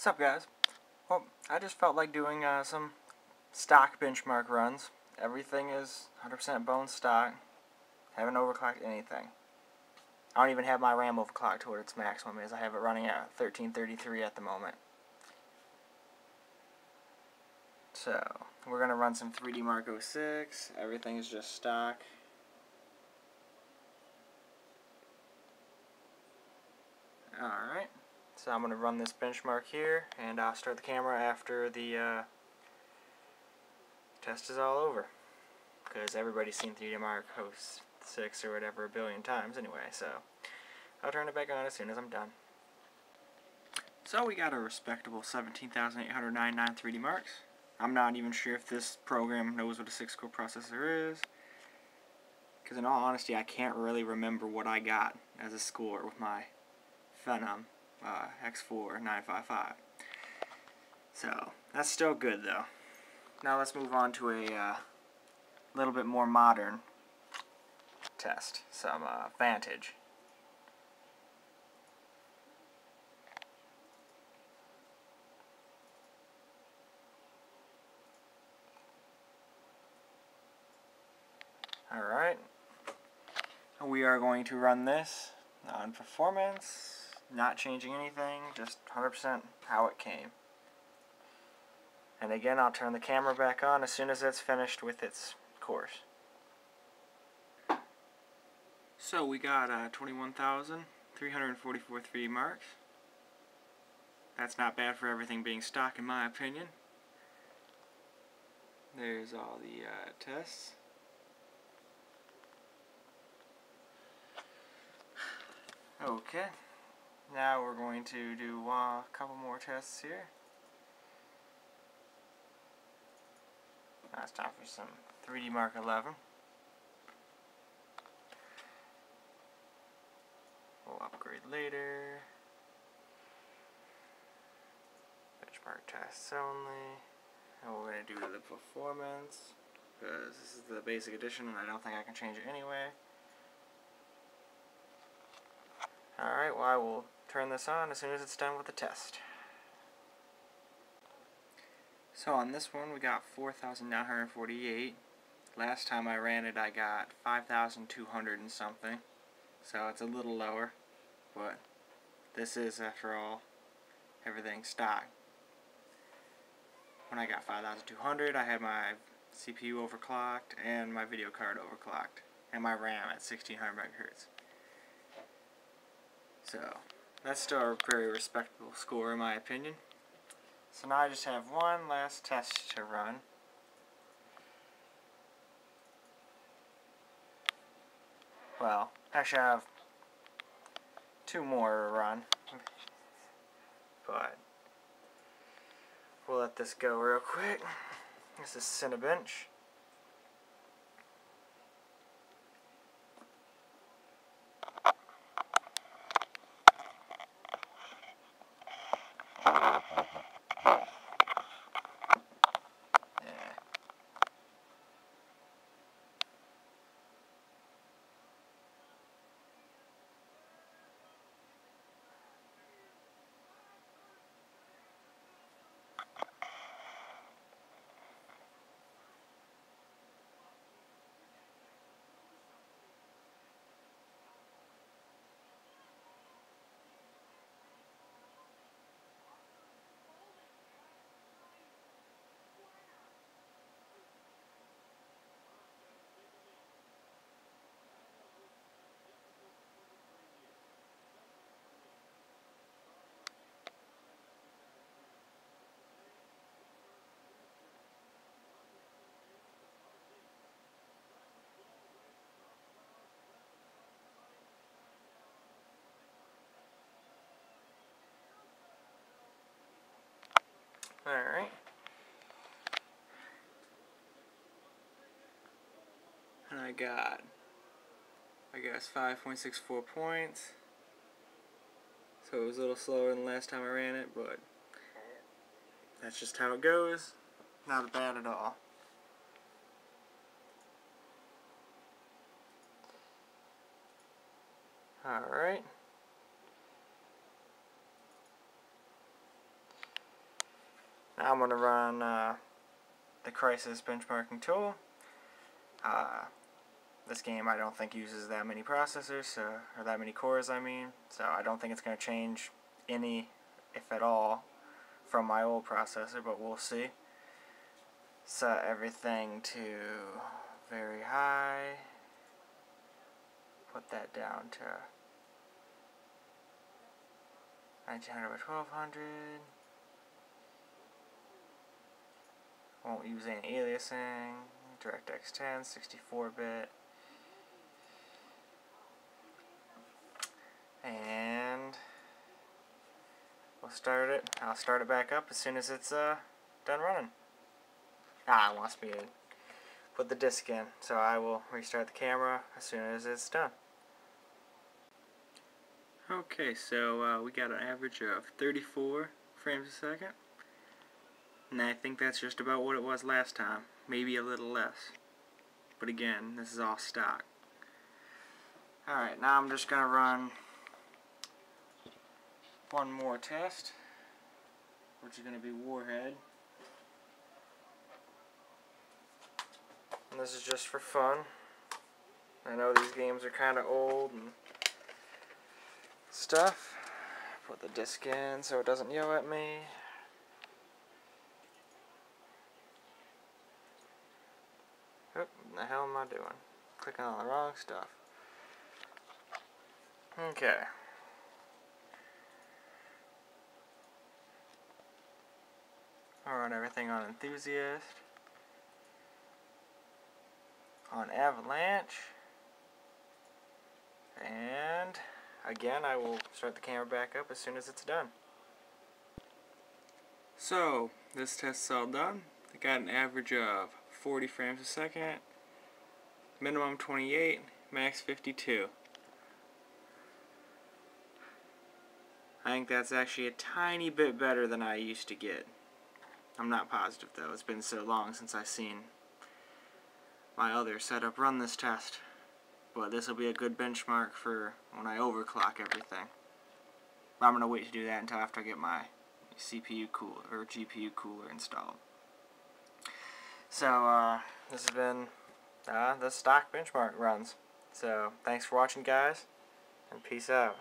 What's up, guys? Well, I just felt like doing some stock benchmark runs. Everything is 100% bone stock. Haven't overclocked anything. I don't even have my RAM overclocked to what its maximum is. I have it running at 1333 at the moment. So, we're going to run some 3D Mark 06. Everything is just stock. Alright, so I'm going to run this benchmark here, and I'll start the camera after the test is all over. Because everybody's seen 3D Mark 06 or whatever a billion times anyway, so I'll turn it back on as soon as I'm done. So we got a respectable 17,899 3D Marks. I'm not even sure if this program knows what a 6-core processor is, because in all honesty I can't really remember what I got as a score with my Phenom X4 955. So that's still good though. Now let's move on to a little bit more modern test, some Vantage. Alright, we are going to run this on performance, not changing anything, just 100% how it came. And again, I'll turn the camera back on as soon as it's finished with its course. So we got 21,344 3D marks. That's not bad for everything being stock in my opinion. There's all the tests. Okay, now we're going to do a couple more tests here. Now it's time for some 3D Mark 11. We'll upgrade later. Benchmark tests only. And we're going to do the performance, because this is the basic edition and I don't think I can change it anyway. Alright, well I will turn this on as soon as it's done with the test. So on this one we got 4,948. Last time I ran it I got 5,200 and something. So it's a little lower, but this is, after all, everything stock. When I got 5,200 I had my CPU overclocked and my video card overclocked and my RAM at 1600 MHz. So that's still a very respectable score in my opinion. So now I just have one last test to run. Well, actually I have two more to run, but we'll let this go real quick. This is Cinebench. Alright. And I got, I guess, 5.64 points. So it was a little slower than the last time I ran it, but that's just how it goes. Not bad at all. Alright. Now I'm going to run the Crisis benchmarking tool. This game I don't think uses that many processors, or that many cores I mean, so I don't think it's going to change any, if at all, from my old processor, but we'll see. Set everything to very high. Put that down to 1900 by 1200. Won't use any aliasing. DirectX 10, 64-bit. And we'll start it. I'll start it back up as soon as it's done running. It wants me to put the disk in, so I will restart the camera as soon as it's done. Okay, so we got an average of 34 frames a second, and I think that's just about what it was last time, maybe a little less. But again, this is all stock. Alright, now I'm just going to run one more test, which is going to be Warhead. And this is just for fun. I know these games are kind of old and stuff. Put the disc in so it doesn't yell at me. What the hell am I doing? Clicking on the wrong stuff. Okay. I'll run everything on Enthusiast. On Avalanche. And again, I will start the camera back up as soon as it's done. So, this test's all done. I got an average of 40 frames a second, minimum 28, max 52. I think that's actually a tiny bit better than I used to get. I'm not positive though, it's been so long since I've seen my other setup run this test. But this will be a good benchmark for when I overclock everything. But I'm going to wait to do that until after I get my CPU cooler or GPU cooler installed. So this has been the stock benchmark runs. So thanks for watching, guys, and peace out.